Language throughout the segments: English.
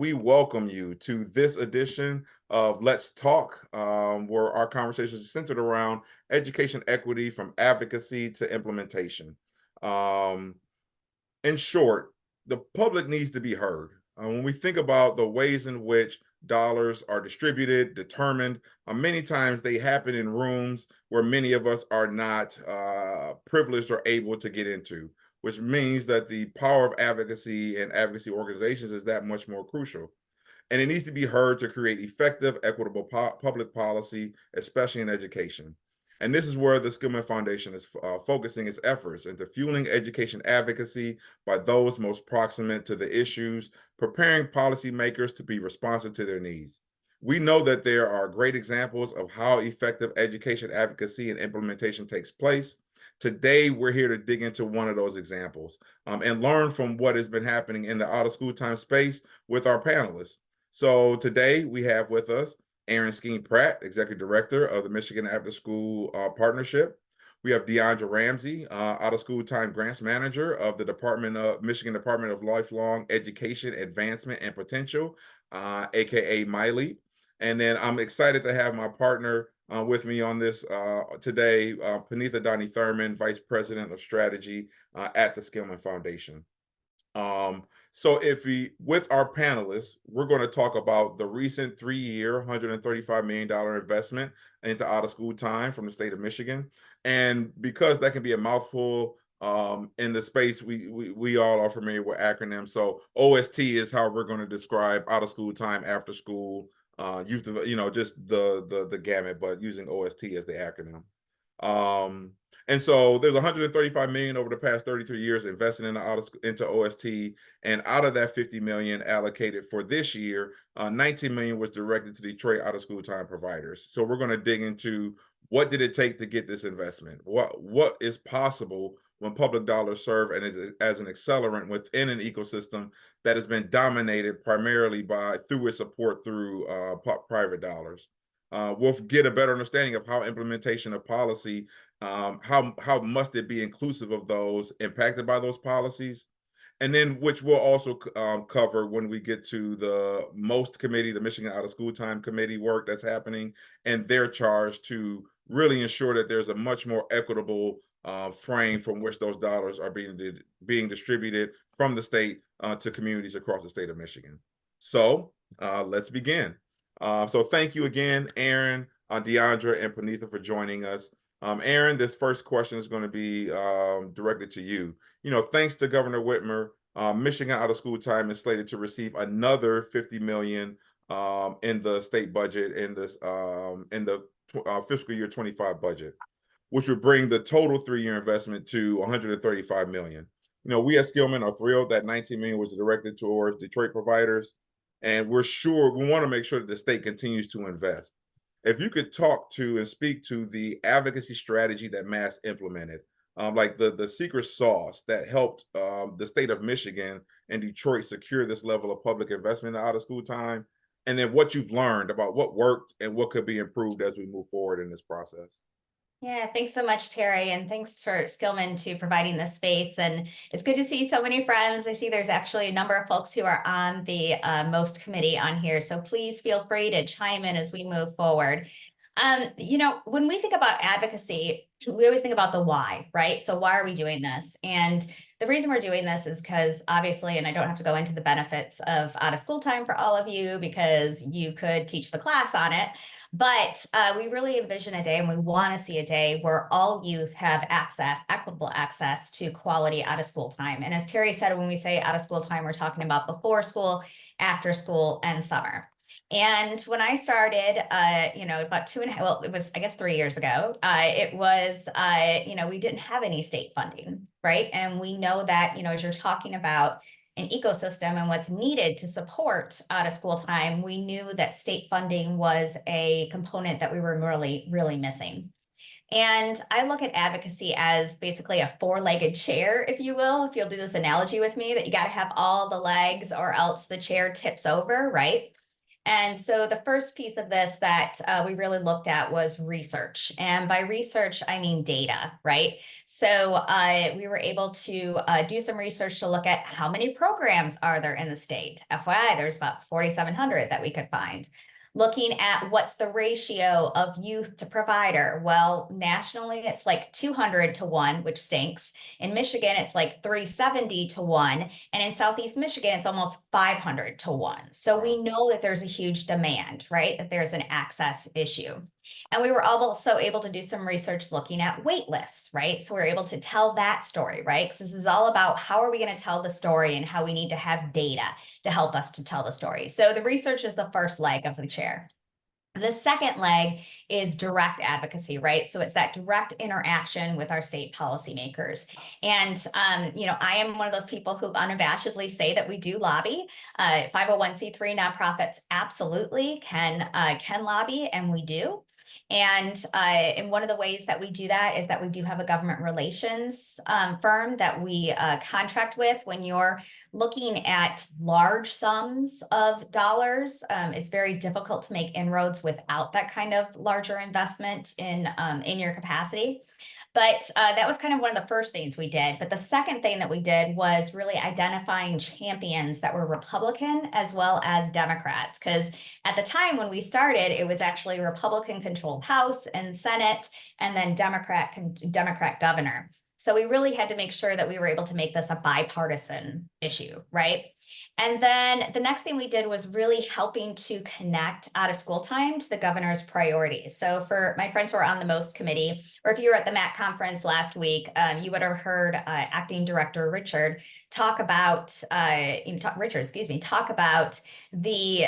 We welcome you to this edition of Let's Talk, where our conversation is centered around education equity from advocacy to implementation. Um, in short, the public needs to be heard. When we think about the ways in which dollars are distributed, determined, many times they happen in rooms where many of us are not privileged or able to get into, which means that the power of advocacy and advocacy organizations is that much more crucial. And it needs to be heard to create effective, equitable public policy, especially in education. And this is where the Skillman Foundation is focusing its efforts into fueling education advocacy by those most proximate to the issues, preparing policymakers to be responsive to their needs. We know that there are great examples of how effective education advocacy and implementation takes place. Today, we're here to dig into one of those examples and learn from what has been happening in the out of school time space with our panelists. So today we have with us Erin Skene-Pratt, Executive Director of the Michigan Afterschool Partnership. We have Deondra Ramsey, Out of School Time Grants Manager of the Michigan Department of Lifelong Education Advancement and Potential, aka MiLeap. And then I'm excited to have my partner with me on this today, Punita Dani Thurman, Vice President of Strategy at the Skillman Foundation. So with our panelists, we're going to talk about the recent 3-year, $135 million investment into out of school time from the state of Michigan. And because that can be a mouthful in the space, we all are familiar with acronyms. So OST is how we're going to describe out of school time, after school, youth, just the gamut, but using OST as the acronym. And so there's 135 million over the past 33 years invested into OST, and out of that 50 million allocated for this year, 19 million was directed to Detroit out of school time providers. So we're going to dig into what did it take to get this investment? What is possible when public dollars serve and as an accelerant within an ecosystem that has been dominated primarily through its support through private dollars. We'll get a better understanding of how implementation of policy, how must it be inclusive of those impacted by those policies, and then which we'll also cover when we get to the MOST committee, the Michigan Out of School Time Committee work that's happening, and their charge to really ensure that there's a much more equitable frame from which those dollars are being distributed from the state to communities across the state of Michigan. So let's begin. So thank you again, Erin, Deondra, and Punita for joining us. Erin, this first question is going to be directed to you. Thanks to Governor Whitmer, Michigan out of school time is slated to receive another 50 million in the state budget in the fiscal year 25 budget, which would bring the total 3-year investment to 135 million. We at Skillman are thrilled that 19 million was directed towards Detroit providers, and we want to make sure that the state continues to invest. If you could talk to and speak to the advocacy strategy that Mass implemented, like the secret sauce that helped the state of Michigan and Detroit secure this level of public investment out of school time, and then what you've learned about what worked and what could be improved as we move forward in this process. Yeah, thanks so much, Terry, and thanks for Skillman to providing this space. And it's good to see so many friends. I see there's actually a number of folks who are on the MOST committee on here, so please feel free to chime in as we move forward. When we think about advocacy, we always think about the why, right? So why are we doing this? And the reason we're doing this is because obviously, and I don't have to go into the benefits of out of school time for all of you because you could teach the class on it. But we really envision a day and we want to see a day where all youth have equitable access to quality out of school time. And as Terry said, when we say out of school time, we're talking about before school, after school, and summer. And when I started, about 2.5, well, it was, I guess, 3 years ago, we didn't have any state funding, right? And we know that, as you're talking about an ecosystem and what's needed to support out of school time, we knew that state funding was a component that we were really, really missing. And I look at advocacy as basically a 4-legged chair, if you will, if you'll do this analogy with me, that you got to have all the legs or else the chair tips over, right? And so the first piece of this that we really looked at was research. And by research, I mean data, right? So we were able to do some research to look at how many programs are there in the state. FYI, there's about 4,700 that we could find. Looking at what's the ratio of youth to provider. Well, nationally, it's like 200 to 1, which stinks. In Michigan, it's like 370 to 1. And in Southeast Michigan, it's almost 500 to 1. So we know that there's a huge demand, right? That there's an access issue. And we were also able to do some research looking at wait lists, right? So we were able to tell that story, right? Because this is all about how are we going to tell the story and how we need to have data to help us to tell the story. So the research is the first leg of the chair. The second leg is direct advocacy, right? So it's that direct interaction with our state policymakers. And, I am one of those people who unabashedly say that we do lobby. 501c3 nonprofits absolutely can lobby, and we do. And one of the ways that we do that is that we do have a government relations firm that we contract with. When you're looking at large sums of dollars, it's very difficult to make inroads without that kind of larger investment in your capacity. But that was kind of one of the first things we did. But the second thing that we did was really identifying champions that were Republican as well as Democrats. Because at the time when we started, it was actually Republican-controlled House and Senate, and then Democrat governor. So we really had to make sure that we were able to make this a bipartisan issue, right? And then the next thing we did was really helping to connect out of school time to the governor's priorities. So for my friends who are on the MOST committee, or if you were at the MAC conference last week, you would have heard Acting Director Richard talk about, talk about the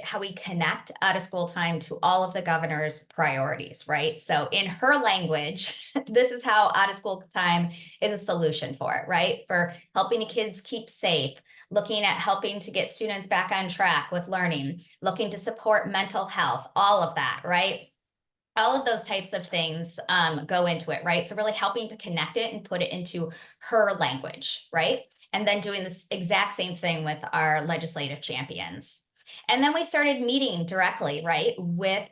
how we connect out of school time to all of the governor's priorities, right? So in her language, this is how out of school time is a solution for it, right? For helping kids keep safe, looking at helping to get students back on track with learning, looking to support mental health, all of that, right? All of those types of things go into it, right? So really helping to connect it and put it into her language, right? And then doing this exact same thing with our legislative champions. And then we started meeting directly, right,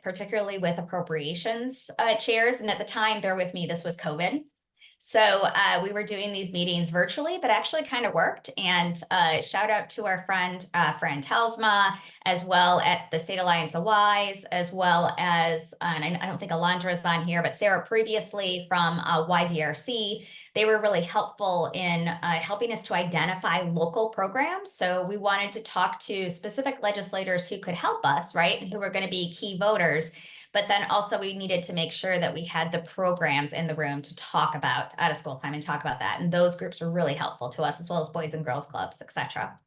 particularly with appropriations chairs. And at the time, bear with me, this was COVID. So we were doing these meetings virtually, but actually kind of worked. And shout out to our friend Telsma, as well at the State Alliance of Wise, as well as, and I don't think Alondra is on here, but Sarah previously from YDRC. They were really helpful in helping us to identify local programs. So we wanted to talk to specific legislators who could help us, right, and who were going to be key voters. But then also we needed to make sure that we had the programs in the room to talk about out of school time and talk about that. And those groups were really helpful to us, as well as Boys and Girls Clubs, etc.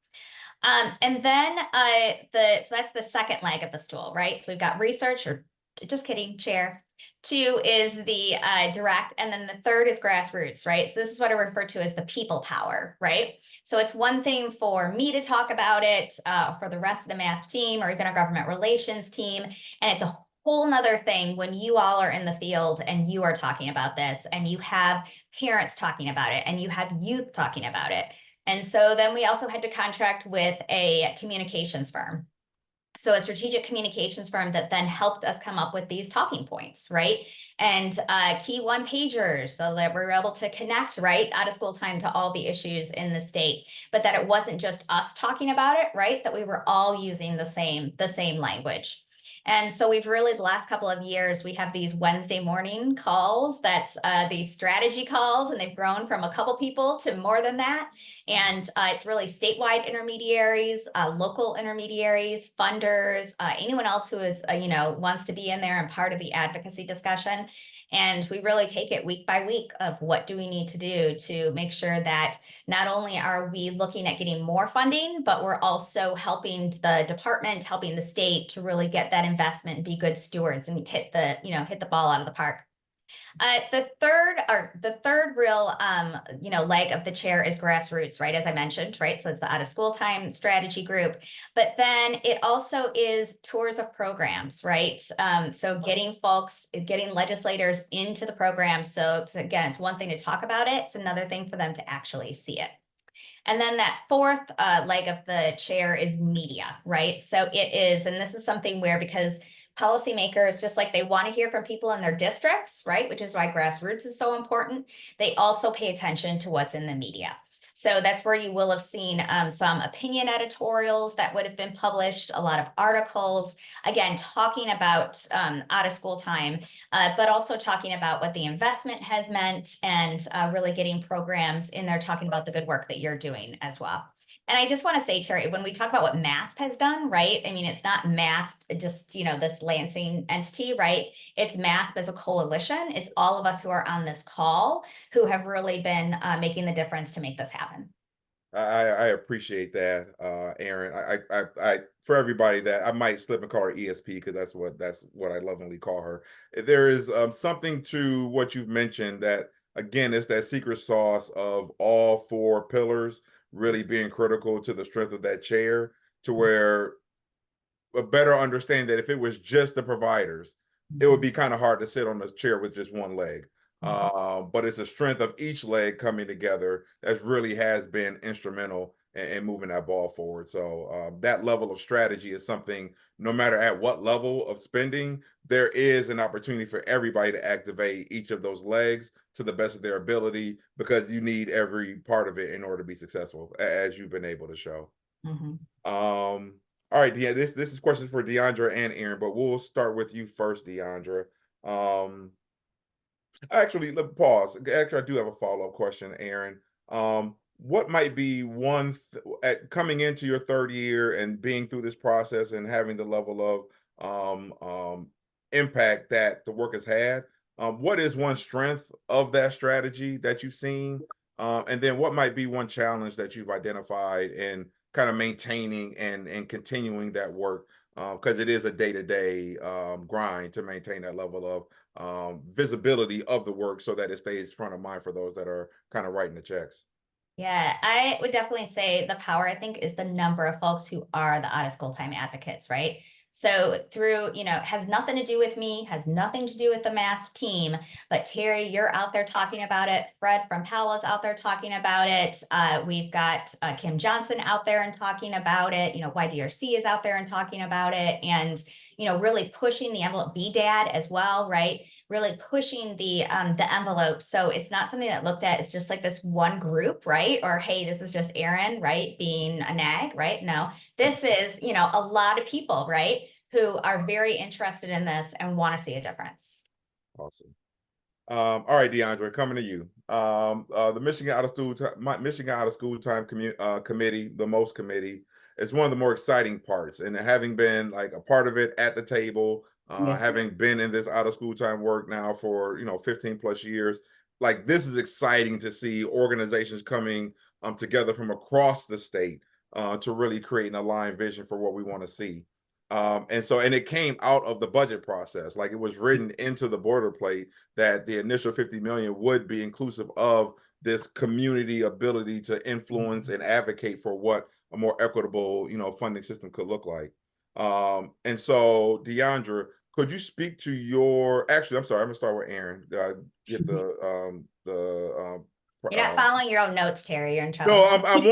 And then so that's the second leg of the stool, right? So we've got research, or just kidding, chair. 2 is the direct, and then the third is grassroots, right? So this is what I refer to as the people power, right? So it's one thing for me to talk about it, for the rest of the MAST team, or even our government relations team, and it's a whole nother thing when you all are in the field and you are talking about this, and you have parents talking about it, and you have youth talking about it. And so then we also had to contract with a communications firm. So a strategic communications firm that then helped us come up with these talking points, right? And key one pagers, so that we're able to connect, right, out of school time to all the issues in the state, but that it wasn't just us talking about it, right? That we were all using the same language. And so we've really, the last couple of years, we have these Wednesday morning calls, that's these strategy calls, and they've grown from a couple people to more than that. And it's really statewide intermediaries, local intermediaries, funders, anyone else who is, wants to be in there and part of the advocacy discussion. And we really take it week by week of what do we need to do to make sure that not only are we looking at getting more funding, but we're also helping the department, helping the state to really get that investment and be good stewards and hit the ball out of the park. The third real, leg of the chair is grassroots, right? As I mentioned, right? So it's the out of school time strategy group, but then it also is tours of programs, right? So getting legislators into the program. So again, it's one thing to talk about it. It's another thing for them to actually see it. And then that fourth leg of the chair is media, right? So it is, and this is something where, because policymakers, just like they want to hear from people in their districts, right? Which is why grassroots is so important. They also pay attention to what's in the media. So that's where you will have seen some opinion editorials that would have been published, a lot of articles, again, talking about out of school time, but also talking about what the investment has meant, and really getting programs in there talking about the good work that you're doing as well. And I just want to say, Terry, when we talk about what MASP has done, right? I mean, it's not MASP, just, this Lansing entity, right? It's MASP as a coalition. It's all of us who are on this call who have really been making the difference to make this happen. I appreciate that, Erin. I for everybody that I might slip and call her ESP, because that's what I lovingly call her. There is something to what you've mentioned that, again, it's that secret sauce of all four pillars really being critical to the strength of that chair, to where a better understand that if it was just the providers, it would be kind of hard to sit on the chair with just one leg. But it's the strength of each leg coming together that really has been instrumental in moving that ball forward. So that level of strategy is something, no matter at what level of spending, there is an opportunity for everybody to activate each of those legs to the best of their ability, because you need every part of it in order to be successful, as you've been able to show. Mm-hmm. All right, this is questions for Deondra and Erin, but we'll start with you first, Deondra. Um, Actually, let pause. Actually, I do have a follow-up question, Erin. What might be at coming into your third year and being through this process and having the level of impact that the work has had? What is one strength of that strategy that you've seen? And then what might be one challenge that you've identified in kind of maintaining and continuing that work? Because it is a day-to-day grind to maintain that level of visibility of the work, so that it stays front of mind for those that are kind of writing the checks. Yeah, I would definitely say the power, I think, is the number of folks who are the out of school time advocates, right? So through, has nothing to do with me, has nothing to do with the MASP team, but Terry, you're out there talking about it. Fred from Pala's out there talking about it. We've got Kim Johnson out there and talking about it. YDRC is out there and talking about it, and really pushing the envelope. BDAD as well, right? Really pushing the envelope. So it's not something that looked at as just like this one group, right? Or hey, this is just Erin, right? Being a nag, right? No, this is, a lot of people, right? Who are very interested in this and want to see a difference. Awesome. All right, Deondra, coming to you. The Michigan Out of School Time Committee, the MOST committee, is one of the more exciting parts. And having been like a part of it at the table, having been in this out of school time work now for 15 plus years, like this is exciting to see organizations coming together from across the state to really create an aligned vision for what we want to see. And it came out of the budget process, like it was written into the boilerplate that the initial 50 million would be inclusive of this community ability to influence and advocate for what a more equitable, funding system could look like. And so, Deondra, could you speak to actually, I'm sorry, I'm gonna start with Erin. Get You're not following your own notes, Terry. You're in trouble. no, I'm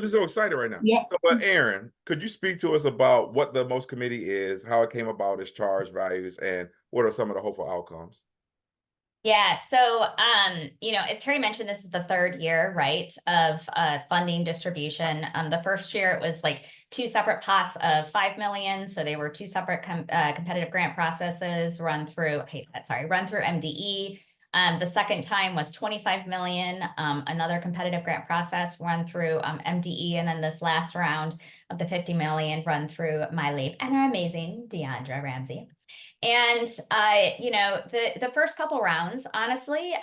just so excited right now. Yeah. So, but Erin, could you speak to us about what the MOST committee is, how it came about, its charge, values, and what are some of the hopeful outcomes? Yeah. So, as Terry mentioned, this is the third year, right, of funding distribution. The first year it was like two separate pots of 5 million. So they were two separate competitive grant processes run through MDE. The second time was 25 million, another competitive grant process run through MDE. And then this last round of the 50 million run through MiLeap and our amazing Deondra Ramsey. And the first couple rounds, honestly,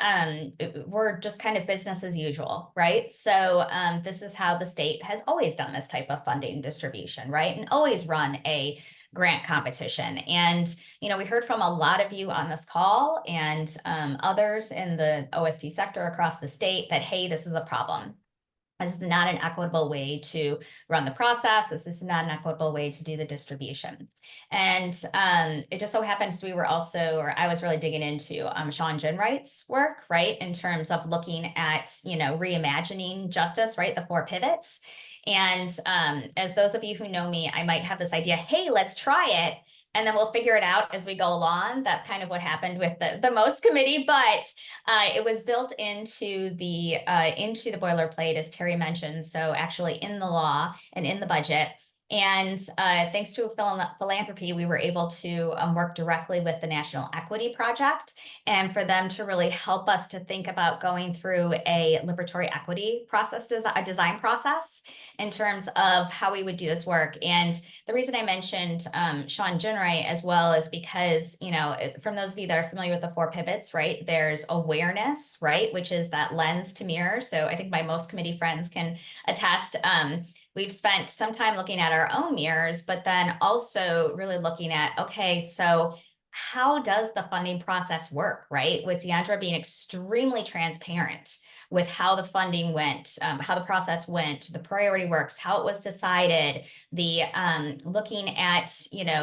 were just kind of business as usual, right? So this is how the state has always done this type of funding distribution, right? And always run a grant competition. And we heard from a lot of you on this call and others in the OSD sector across the state that, hey, this is a problem. This is not an equitable way to run the process. This is not an equitable way to do the distribution. And it just so happens we were also, or I was really digging into Sean Ginwright's work, right, in terms of looking at, reimagining justice, right, the 4 pivots. And as those of you who know me, I might have this idea, hey, let's try it. And then we'll figure it out as we go along. That's kind of what happened with the most committee, but it was built into the boilerplate, as Terry mentioned. So actually in the law and in the budget. And thanks to philanthropy, we were able to work directly with the National Equity Project, and for them to really help us to think about going through a liberatory equity process, a design process in terms of how we would do this work. And the reason I mentioned Sean Ginwright as well is because, from those of you that are familiar with the 4 pivots, right, there's awareness, right, which is that lens to mirror. So I think my most committee friends can attest. We've spent some time looking at our own mirrors, but then also really looking at, okay, so how does the funding process work, right? With Deondra being extremely transparent with how the funding went, how the process went, the priority works, how it was decided, the looking at,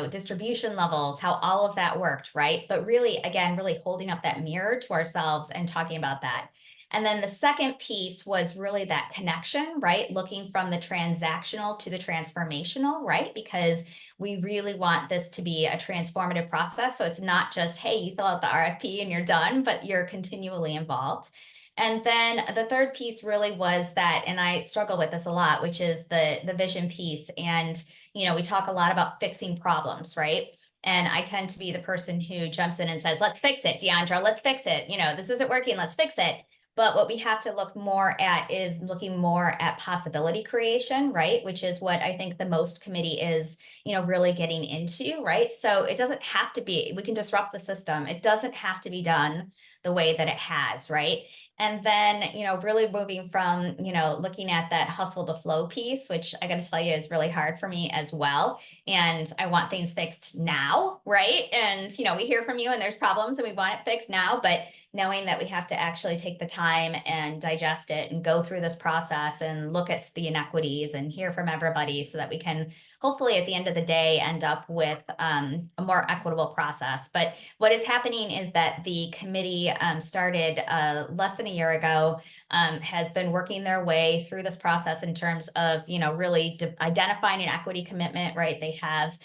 distribution levels, how all of that worked, right? But really, again, really holding up that mirror to ourselves and talking about that. And then the second piece was really that connection, right? Looking from the transactional to the transformational, right? Because we really want this to be a transformative process. So it's not just, hey, you fill out the RFP and you're done, but you're continually involved. And then the third piece really was that, and I struggle with this a lot, which is the vision piece. And, we talk a lot about fixing problems, right? And I tend to be the person who jumps in and says, let's fix it, Deondra, let's fix it. This isn't working, let's fix it. But what we have to look more at is looking more at possibility creation, right? Which is what I think the most committee is, really getting into, right? So it doesn't have to be, we can disrupt the system. It doesn't have to be done the way that it has, right? And then, really moving from, looking at that hustle to flow piece, which I got to tell you is really hard for me as well. And I want things fixed now, right? And, we hear from you and there's problems and we want it fixed now, but knowing that we have to actually take the time and digest it and go through this process and look at the inequities and hear from everybody so that we can hopefully at the end of the day end up with a more equitable process. But what is happening is that the committee started less than a year ago, has been working their way through this process in terms of, really identifying an equity commitment, right? They have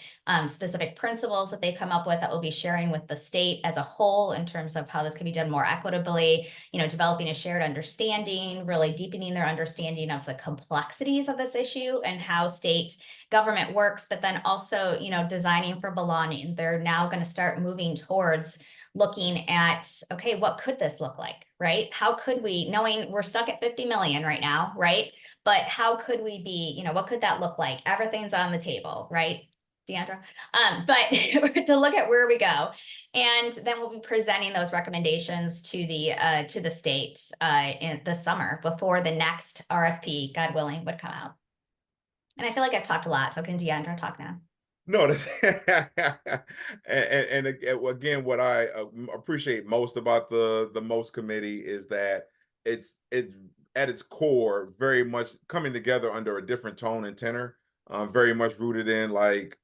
specific principles that they come up with that we'll be sharing with the state as a whole in terms of how this can be done more equitably, developing a shared understanding, really deepening their understanding of the complexities of this issue and how state government works, but then also, designing for belonging. They're now going to start moving towards looking at, okay, what could this look like, right? How could we, knowing we're stuck at 50 million right now, right? But how could we be, what could that look like? Everything's on the table, right, Deondra? But to look at where we go. And then we'll be presenting those recommendations to the state in the summer before the next RFP, God willing, would come out. And I feel like I've talked a lot, so can Deondra talk now? No, and again, what I appreciate most about the most committee is that it's at its core very much coming together under a different tone and tenor, very much rooted in like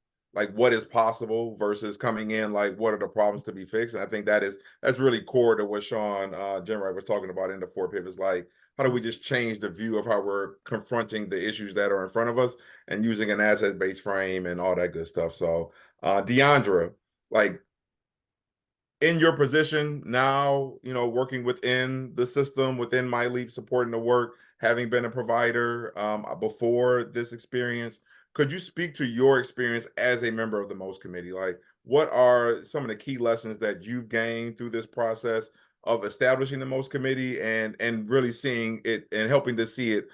what is possible versus coming in like what are the problems to be fixed. And I think that's really core to what Sean Ginwright was talking about in the 4 pivots. Like, how do we just change the view of how we're confronting the issues that are in front of us and using an asset-based frame and all that good stuff. So, Deondra, like in your position now, working within the system, within MiLeap, supporting the work, having been a provider before this experience, could you speak to your experience as a member of the most committee? Like, what are some of the key lessons that you've gained through this process of establishing the most committee and really seeing it and helping to see it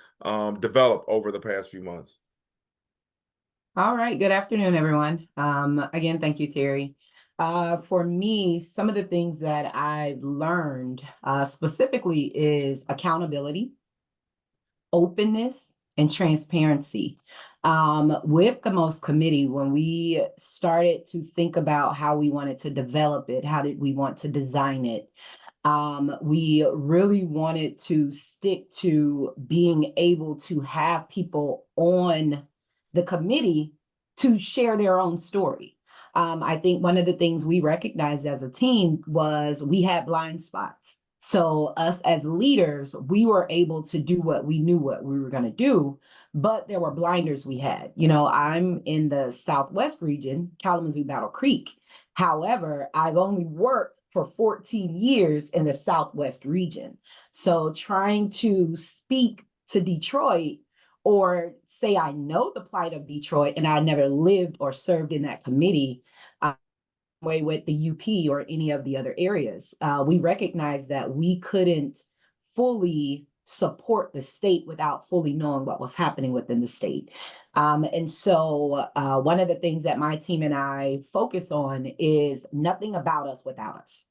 develop over the past few months? All right. Good afternoon, everyone. Again, thank you, Terry. For me, some of the things that I've learned specifically is accountability, openness, and transparency. With the most committee, when we started to think about how we wanted to develop it, how did we want to design it, We really wanted to stick to being able to have people on the committee to share their own story. I think one of the things we recognized as a team was we had blind spots. So us as leaders, we were able to do what we knew what we were going to do, but there were blinders we had. You know, I'm in the Southwest region, Kalamazoo, Battle Creek. However, I've only worked for 14 years in the Southwest region. So trying to speak to Detroit or say I know the plight of Detroit and I never lived or served in that committee way with the UP or any of the other areas. We recognized that we couldn't fully support the state without fully knowing what was happening within the state. And so one of the things that my team and I focus on is nothing about us without us.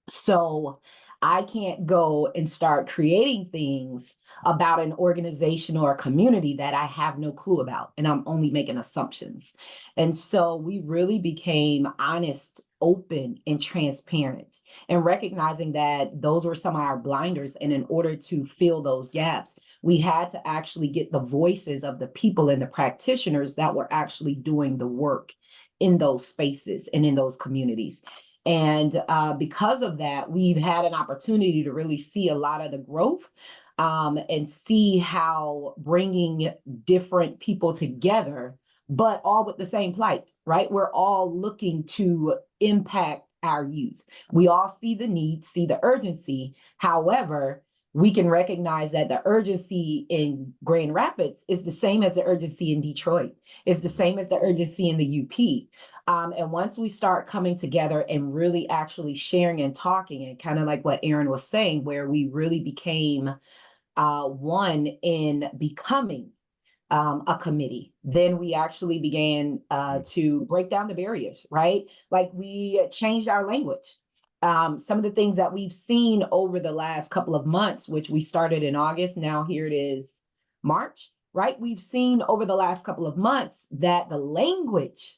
So I can't go and start creating things about an organization or a community that I have no clue about, and I'm only making assumptions. And so we really became honest, open, and transparent, and recognizing that those were some of our blinders. And in order to fill those gaps, we had to actually get the voices of the people and the practitioners that were actually doing the work in those spaces and in those communities. And because of that, we've had an opportunity to really see a lot of the growth and see how bringing different people together, but all with the same plight, right? We're all looking to impact our youth. We all see the need, see the urgency. However, we can recognize that the urgency in Grand Rapids is the same as the urgency in Detroit. It's the same as the urgency in the UP. And once we start coming together and really actually sharing and talking, and kind of like what Erin was saying, where we really became one in becoming a committee, then we actually began to break down the barriers, right? Like we changed our language. Some of the things that we've seen over the last couple of months, which we started in August, now here it is March, right? We've seen over the last couple of months that the language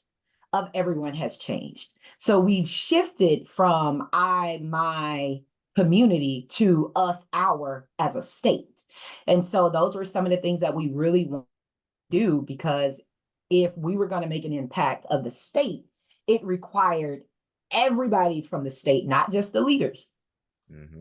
of everyone has changed. So we've shifted from I, my community to us, our as a state. And so those were some of the things that we really want to do, because if we were going to make an impact of the state, it required everybody from the state, not just the leaders,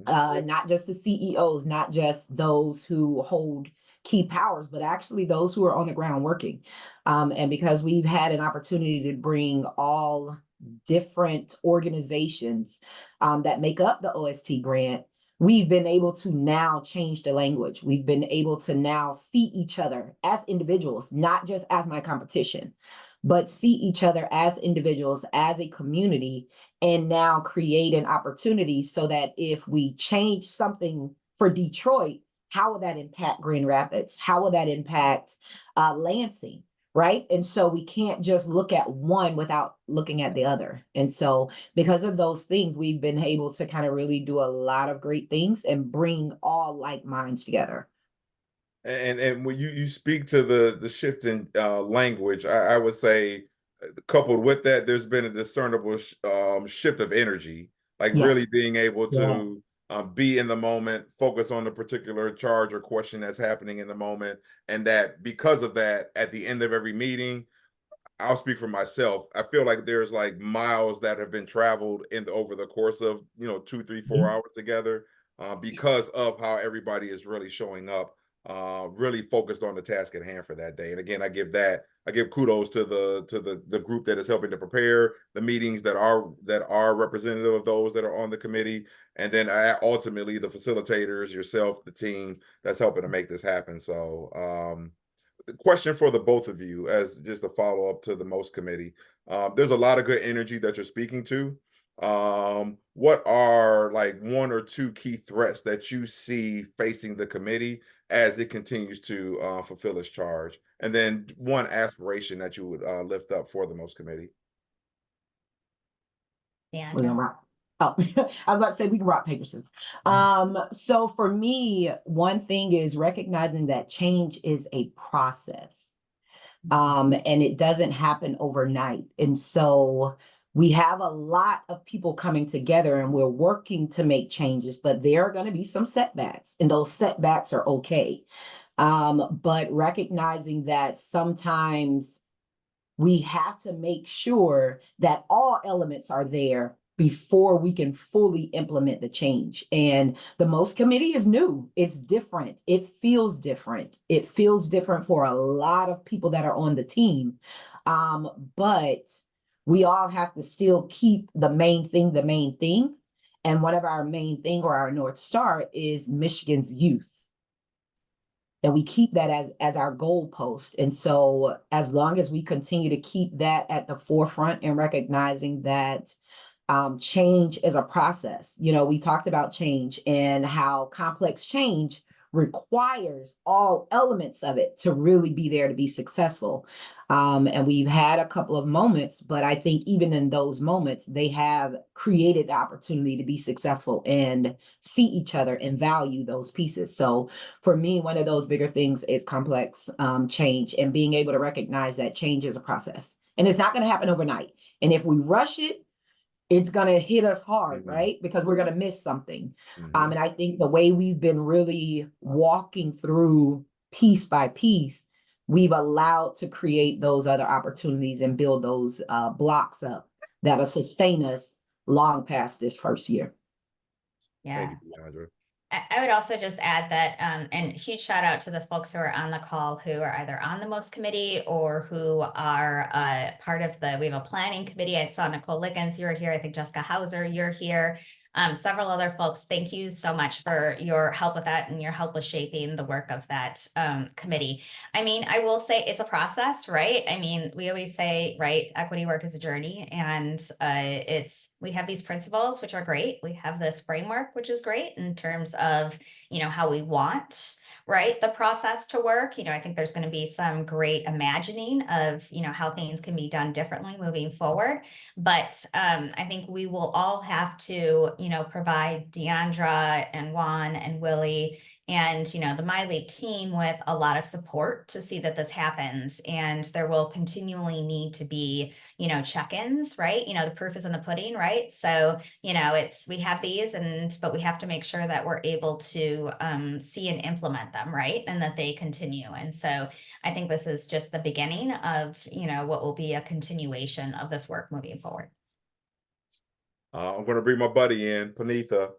not just the CEOs, not just those who hold key powers, but actually those who are on the ground working. And because we've had an opportunity to bring all different organizations that make up the OST grant, we've been able to now change the language. We've been able to now see each other as individuals, not just as my competition, but see each other as individuals, as a community, and now create an opportunity so that if we change something for Detroit, how will that impact Grand Rapids? How will that impact Lansing? Right. And so we can't just look at one without looking at the other. And so because of those things, we've been able to kind of really do a lot of great things and bring all like minds together. And when you speak to the shift in language, I would say coupled with that, there's been a discernible shift of energy, like Yes. really being able Yeah. to be in the moment, focus on the particular charge or question that's happening in the moment, and that because of that, at the end of every meeting, I'll speak for myself. I feel like there's like miles that have been traveled over the course of 2, 3, 4 hours together, because of how everybody is really showing up, really focused on the task at hand for that day. And again, I give kudos to the group that is helping to prepare the meetings that are representative of those that are on the committee, and then ultimately the facilitators, yourself, the team that's helping to make this happen. So the question for the both of you, as just a follow-up to the most committee, there's a lot of good energy that you're speaking to. What are like 1 or 2 key threats that you see facing the committee as it continues to fulfill its charge, and then one aspiration that you would lift up for the most committee? We're gonna rock. Oh, I was about to say we can rock, paper, scissors. So for me, one thing is recognizing that change is a process. And it doesn't happen overnight. And so We have a lot of people coming together and we're working to make changes, but there are going to be some setbacks, and those setbacks are okay. But recognizing that sometimes we have to make sure that all elements are there before we can fully implement the change. And the most committee is new. It's different. It feels different. It feels different for a lot of people that are on the team. But we all have to still keep the main thing the main thing. And one of our main thing, or our North Star, is Michigan's youth. And we keep that as our goalpost. And so as long as we continue to keep that at the forefront and recognizing that change is a process. You know, we talked about change and how complex change requires all elements of it to really be there to be successful. And we've had a couple of moments, but I think even in those moments, they have created the opportunity to be successful and see each other and value those pieces. So for me, one of those bigger things is complex change, and being able to recognize that change is a process and it's not going to happen overnight. And if we rush it, it's going to hit us hard, right? Because we're going to miss something. And I think the way we've been really walking through piece by piece, we've allowed to create those other opportunities and build those blocks up that'll sustain us long past this first year. Yeah. Thank you, Deondra. I would also just add that, and huge shout out to the folks who are on the call who are either on the most committee or who are part of we have a planning committee. I saw Nicole Liggins, you're here. I think Jessica Hauser, you're here. Several other folks, thank you so much for your help with that and your help with shaping the work of that committee. I mean, I will say it's a process, right? I mean, we always say, right, equity work is a journey, and we have these principles, which are great. We have this framework, which is great in terms of, how we want, right, the process to work. I think there's going to be some great imagining of, how things can be done differently moving forward. But I think we will all have to, provide Deondra and Juan and Willie and, the MiLeap team with a lot of support to see that this happens. And there will continually need to be, check-ins, right? The proof is in the pudding, right? So, we have these, but we have to make sure that we're able to see and implement them, right? And that they continue. And so I think this is just the beginning of, what will be a continuation of this work moving forward. I'm going to bring my buddy in, Punita.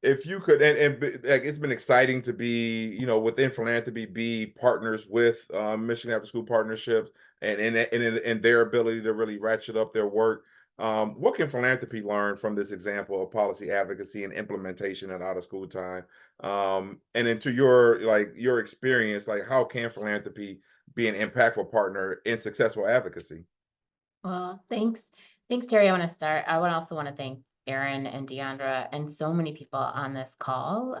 If you could, and like, it's been exciting to be, within philanthropy, be partners with Michigan Afterschool Partnerships and their ability to really ratchet up their work. What can philanthropy learn from this example of policy advocacy and implementation at out of school time? And into your experience, like how can philanthropy be an impactful partner in successful advocacy? Well, thanks. Thanks, Terry. I want to start. I would also want to thank Erin and Deondra and so many people on this call.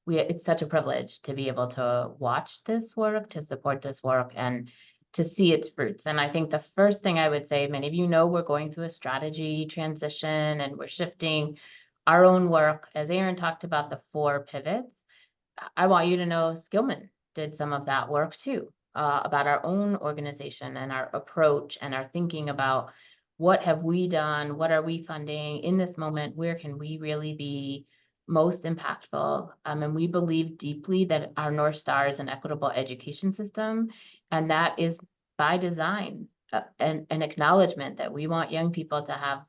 It's such a privilege to be able to watch this work, to support this work, and to see its fruits. And I think the first thing I would say, many of you know, we're going through a strategy transition and we're shifting our own work. As Erin talked about the 4 pivots, I want you to know Skillman did some of that work too. About our own organization and our approach and our thinking about what have we done, what are we funding in this moment, where can we really be most impactful. And we believe deeply that our North Star is an equitable education system, and that is by design, an acknowledgement that we want young people to have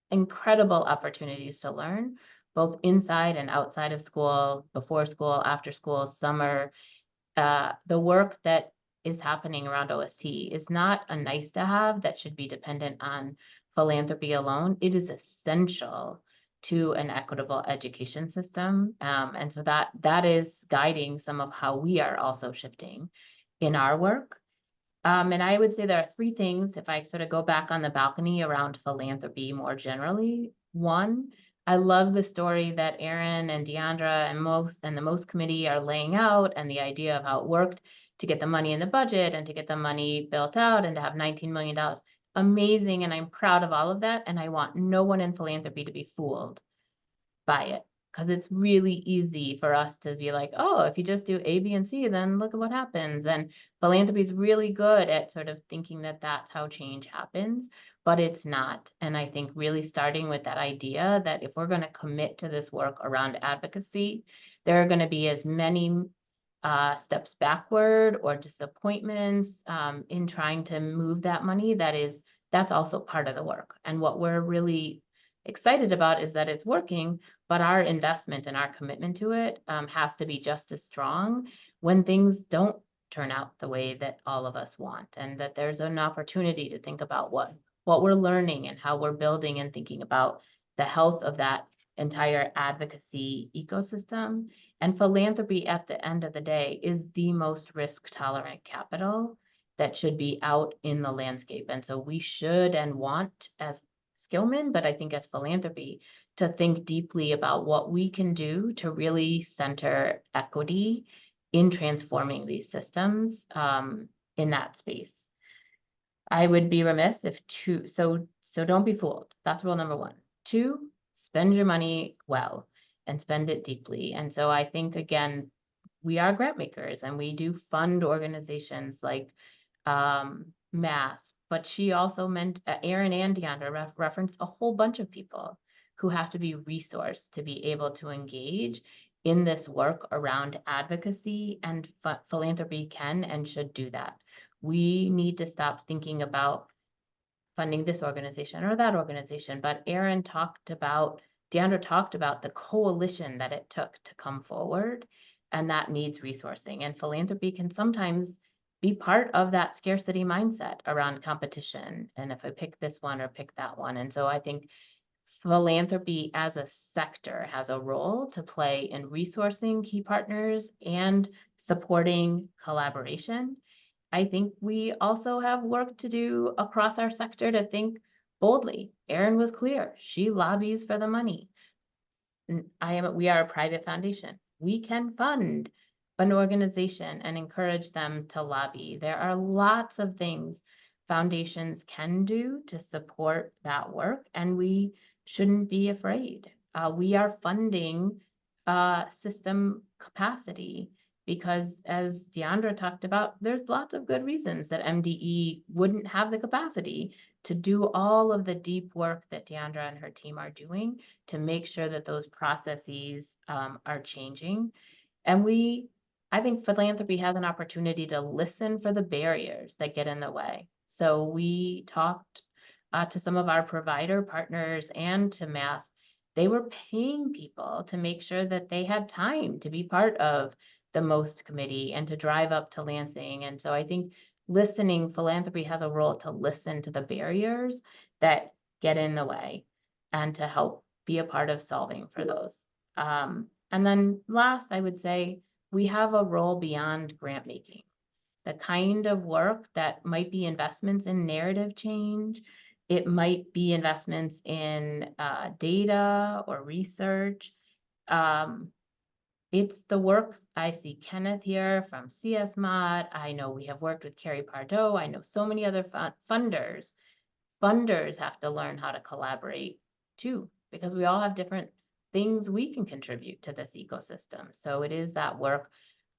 incredible opportunities to learn, both inside and outside of school, before school, after school, summer. The work that is happening around OST is not a nice to have that should be dependent on philanthropy alone. It is essential to an equitable education system. And so that is guiding some of how we are also shifting in our work. And I would say there are 3 things, if I sort of go back on the balcony around philanthropy more generally. One, I love the story that Erin and Deondra and the most committee are laying out, and the idea of how it worked to get the money in the budget and to get the money built out and to have $19 million. Amazing, and I'm proud of all of that, and I want no one in philanthropy to be fooled by it. because it's really easy for us to be like, oh, if you just do A, B, and C, then look at what happens. And philanthropy is really good at sort of thinking that that's how change happens, but it's not. And I think really starting with that idea that if we're going to commit to this work around advocacy, there are going to be as many steps backward or disappointments in trying to move that money. That's also part of the work. And what we're really excited about is that it's working, but our investment and our commitment to it has to be just as strong when things don't turn out the way that all of us want, and that there's an opportunity to think about what we're learning and how we're building and thinking about the health of that entire advocacy ecosystem. And philanthropy at the end of the day is the most risk tolerant capital that should be out in the landscape. And so we should and want, as Skillman, but I think as philanthropy, to think deeply about what we can do to really center equity in transforming these systems in that space. I would be remiss if so don't be fooled. That's rule number 1. 2, spend your money well and spend it deeply. And so I think, again, we are grant makers and we do fund organizations like MASS, but she also meant Erin and Deondra referenced a whole bunch of people who have to be resourced to be able to engage in this work around advocacy, and philanthropy can and should do that. We need to stop thinking about funding this organization or that organization, but Deondra talked about the coalition that it took to come forward, and that needs resourcing. And philanthropy can sometimes be part of that scarcity mindset around competition. And if I pick this one or pick that one. And so I think philanthropy as a sector has a role to play in resourcing key partners and supporting collaboration. I think we also have work to do across our sector to think boldly. Erin was clear. She lobbies for the money. We are a private foundation. We can fund an organization and encourage them to lobby. There are lots of things foundations can do to support that work, and we shouldn't be afraid. We are funding system capacity because, as Deondra talked about, there's lots of good reasons that MDE wouldn't have the capacity to do all of the deep work that Deondra and her team are doing to make sure that those processes are changing. And I think philanthropy has an opportunity to listen for the barriers that get in the way. So we talked to some of our provider partners and to MASS. They were paying people to make sure that they had time to be part of the MOST committee and to drive up to Lansing. And so I think philanthropy has a role to listen to the barriers that get in the way and to help be a part of solving for those. And then last, I would say we have a role beyond grant making. The kind of work that might be investments in narrative change, it might be investments in data or research. It's the work. I see Kenneth here from CSMOD. I know we have worked with Carrie Pardo. I know so many other funders. Funders have to learn how to collaborate too, because we all have different things we can contribute to this ecosystem. So it is that work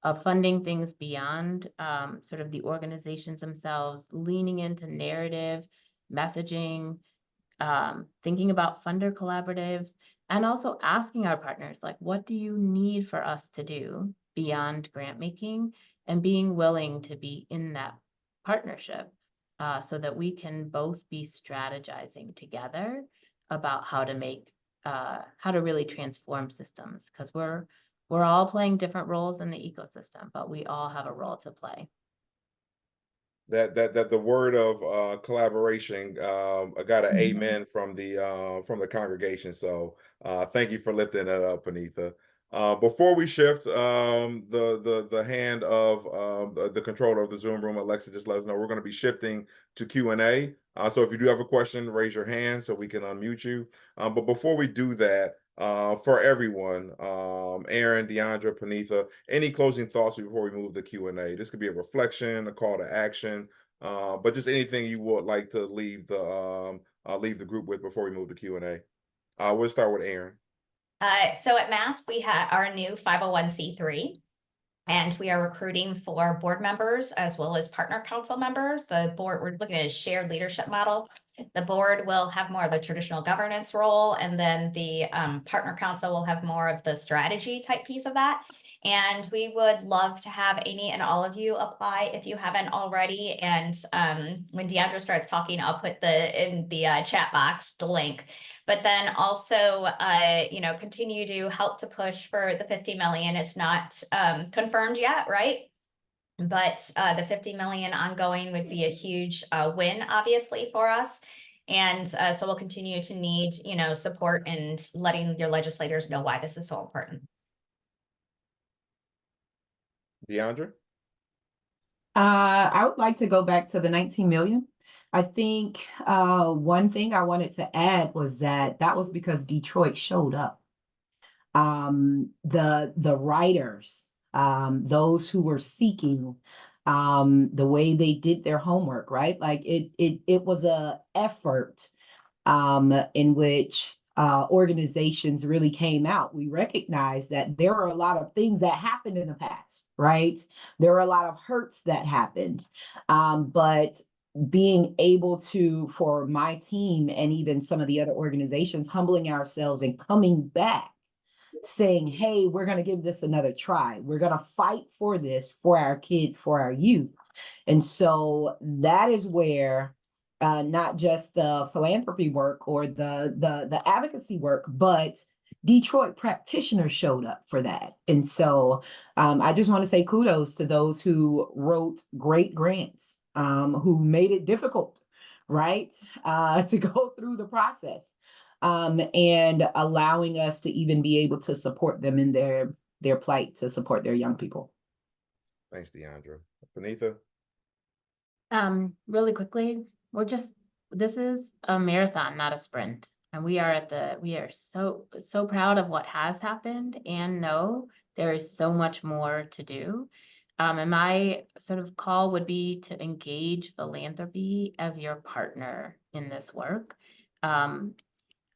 of funding things beyond sort of the organizations themselves, leaning into narrative, messaging, thinking about funder collaboratives, and also asking our partners, like, what do you need for us to do beyond grant making, and being willing to be in that partnership so that we can both be strategizing together about how to really transform systems, because we're all playing different roles in the ecosystem, but we all have a role to play. That the word of collaboration, I got an amen from the congregation. So thank you for lifting that up, Punita. Before we shift the hand of the controller of the Zoom room, Alexa, just let us know we're going to be shifting to Q&A. So if you do have a question, raise your hand so we can unmute you. But before we do that, for everyone, Erin, Deondra, Punita, any closing thoughts before we move to Q&A? This could be a reflection, a call to action, but just anything you would like to leave the group with before we move to Q&A. We'll start with Erin. So at MASP, we have our new 501c3. And we are recruiting for board members as well as partner council members. The board, we're looking at a shared leadership model. The board will have more of the traditional governance role, and then the partner council will have more of the strategy type piece of that. And we would love to have any and all of you apply if you haven't already. And when Deondra starts talking, I'll put in the chat box the link. But then also, continue to help to push for the 50 million. It's not confirmed yet, right? But the 50 million ongoing would be a huge win, obviously, for us. And so we'll continue to need, support and letting your legislators know why this is so important. Deondra? I would like to go back to the 19 million. I think one thing I wanted to add was that was because Detroit showed up. The writers, those who were seeking, the way they did their homework, right? Like it was a effort in which organizations really came out. We recognize that there are a lot of things that happened in the past, right? There are a lot of hurts that happened, but being able to, for my team and even some of the other organizations, humbling ourselves and coming back, saying, hey, we're going to give this another try. We're going to fight for this, for our kids, for our youth. And so that is where not just the philanthropy work or the advocacy work, but Detroit practitioners showed up for that. And so I just want to say kudos to those who wrote great grants, who made it difficult, right, to go through the process, and allowing us to even be able to support them in their plight, to support their young people. Thanks, Deondra. Punita? Really quickly, this is a marathon, not a sprint. And we are so proud of what has happened, and know there is so much more to do. And my sort of call would be to engage philanthropy as your partner in this work.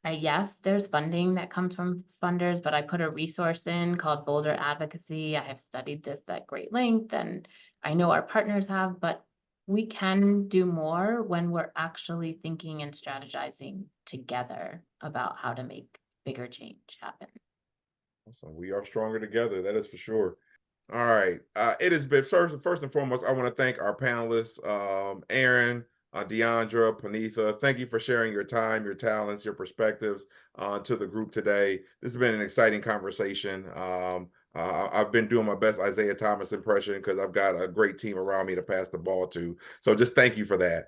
Yes, there's funding that comes from funders, but I put a resource in called Boulder Advocacy. I have studied this at great length, and I know our partners have, but we can do more when we're actually thinking and strategizing together about how to make bigger change happen. Awesome. We are stronger together. That is for sure. All right. It has been first and foremost, I want to thank our panelists, Erin, Deondra, Punita. Thank you for sharing your time, your talents, your perspectives to the group today. This has been an exciting conversation. I've been doing my best Isaiah Thomas impression because I've got a great team around me to pass the ball to. So just thank you for that.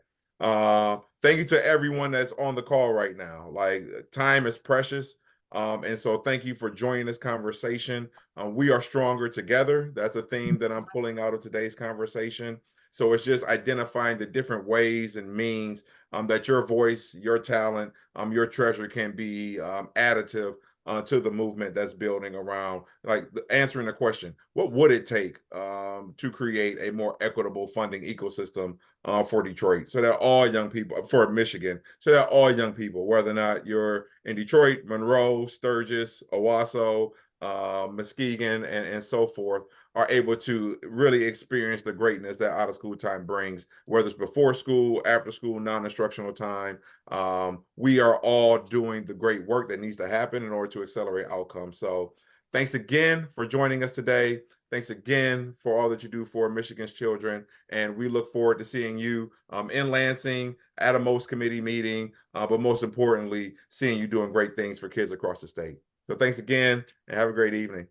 Thank you to everyone that's on the call right now. Like, time is precious. And so thank you for joining this conversation. We are stronger together. That's a theme that I'm pulling out of today's conversation. So it's just identifying the different ways and means that your voice, your talent, your treasure can be additive to the movement that's building around, like, answering the question, what would it take to create a more equitable funding ecosystem for Detroit, so that all young people, for Michigan, so that all young people, whether or not you're in Detroit, Monroe, Sturgis, Owasso, Muskegon, and so forth, are able to really experience the greatness that out of school time brings, whether it's before school, after school, non-instructional time. We are all doing the great work that needs to happen in order to accelerate outcomes. So thanks again for joining us today. Thanks again for all that you do for Michigan's children. And we look forward to seeing you in Lansing at a MOST committee meeting, but most importantly, seeing you doing great things for kids across the state. So thanks again, and have a great evening.